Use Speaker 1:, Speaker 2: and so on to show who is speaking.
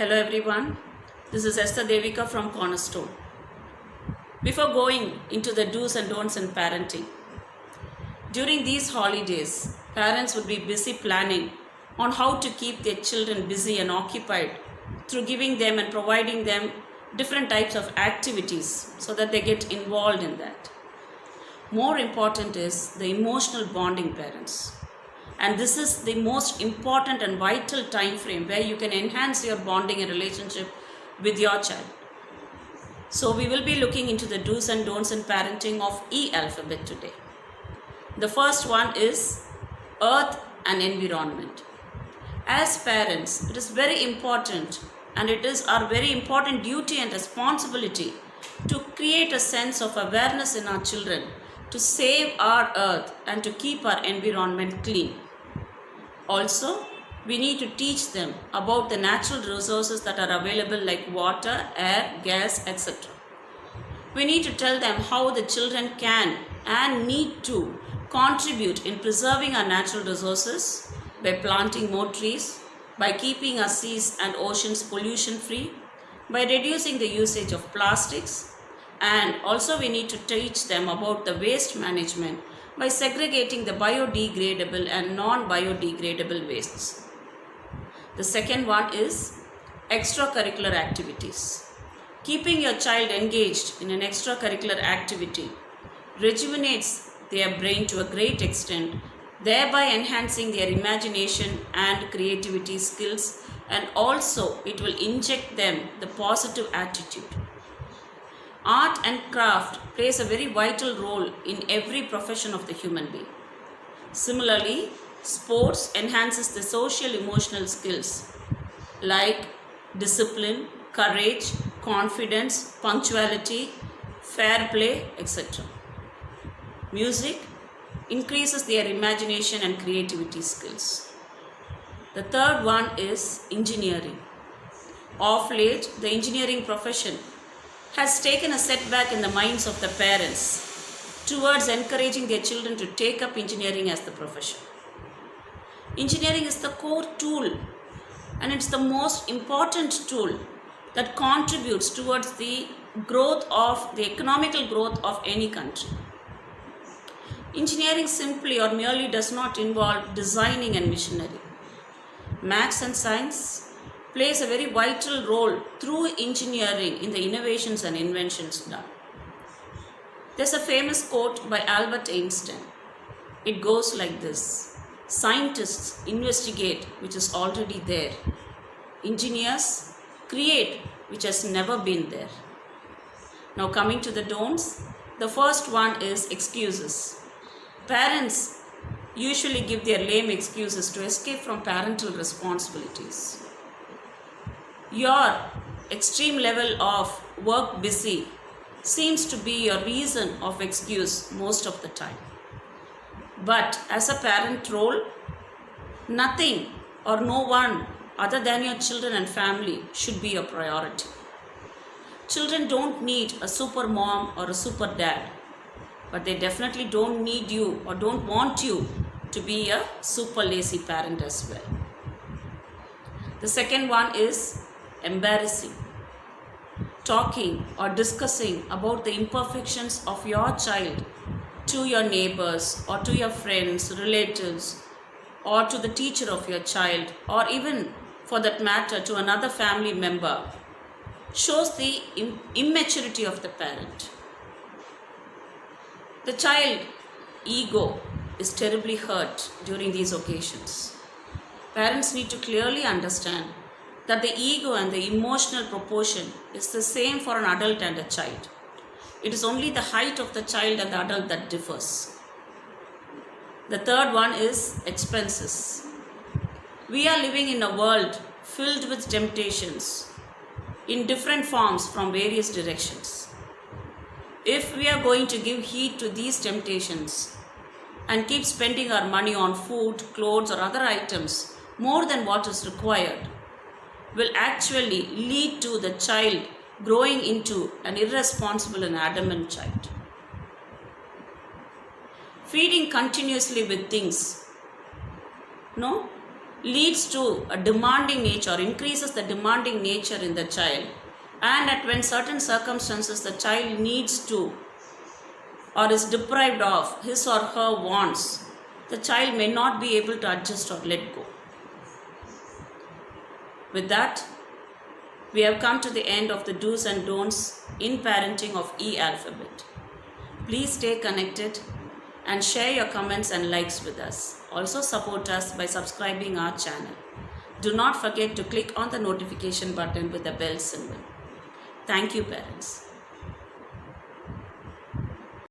Speaker 1: Hello everyone, this is Esther Devika from Cornerstone. Before going into the do's and don'ts in parenting, during these holidays, parents would be busy planning on how to keep their children busy and occupied through giving them and providing them different types of activities so that they get involved in that. More important is the emotional bonding parents. And this is the most important and vital time frame where you can enhance your bonding and relationship with your child. So we will be looking into the do's and don'ts in parenting of E alphabet today. The first one is earth and environment. As parents, it is very important and it is our very important duty and responsibility to create a sense of awareness in our children to save our earth and to keep our environment clean. Also, we need to teach them about the natural resources that are available like water, air, gas, etc. We need to tell them how the children can and need to contribute in preserving our natural resources by planting more trees, by keeping our seas and oceans pollution free, by reducing the usage of plastics, and also we need to teach them about the waste management by segregating the biodegradable and non-biodegradable wastes. The second one is extracurricular activities. Keeping your child engaged in an extracurricular activity rejuvenates their brain to a great extent, thereby enhancing their imagination and creativity skills, and also it will inject them the positive attitude. Art and craft plays a very vital role in every profession of the human being. Similarly, sports enhances the social emotional skills like discipline, courage, confidence, punctuality, fair play, etc. Music increases their imagination and creativity skills. The third one is engineering. Of late, the engineering profession has taken a setback in the minds of the parents towards encouraging their children to take up engineering as the profession. Engineering is the core tool and it's the most important tool that contributes towards the economical growth of any country. Engineering simply or merely does not involve designing and machinery. Maths and science plays a very vital role through engineering in the innovations and inventions done. There's a famous quote by Albert Einstein. It goes like this: scientists investigate which is already there. Engineers create which has never been there. Now coming to the don'ts, the first one is excuses. Parents usually give their lame excuses to escape from parental responsibilities. Your extreme level of work busy seems to be your reason of excuse most of the time. But as a parent role, nothing or no one other than your children and family should be your priority. Children don't need a super mom or a super dad, but they definitely don't need you or don't want you to be a super lazy parent as well. The second one is embarrassing. Talking or discussing about the imperfections of your child to your neighbors or to your friends, relatives, or to the teacher of your child, or even for that matter to another family member, shows the immaturity of the parent. The child ego is terribly hurt during these occasions. Parents need to clearly understand that the ego and the emotional proportion is the same for an adult and a child. It is only the height of the child and the adult that differs. The third one is expenses. We are living in a world filled with temptations in different forms from various directions. If we are going to give heed to these temptations and keep spending our money on food, clothes or other items more than what is required, will actually lead to the child growing into an irresponsible and adamant child. Feeding continuously with things leads to a demanding nature, increases the demanding nature in the child, and at when certain circumstances the child needs to or is deprived of his or her wants, the child may not be able to adjust or let go. With that, we have come to the end of the do's and don'ts in parenting of E-alphabet. Please stay connected and share your comments and likes with us. Also support us by subscribing our channel. Do not forget to click on the notification button with the bell symbol. Thank you, parents.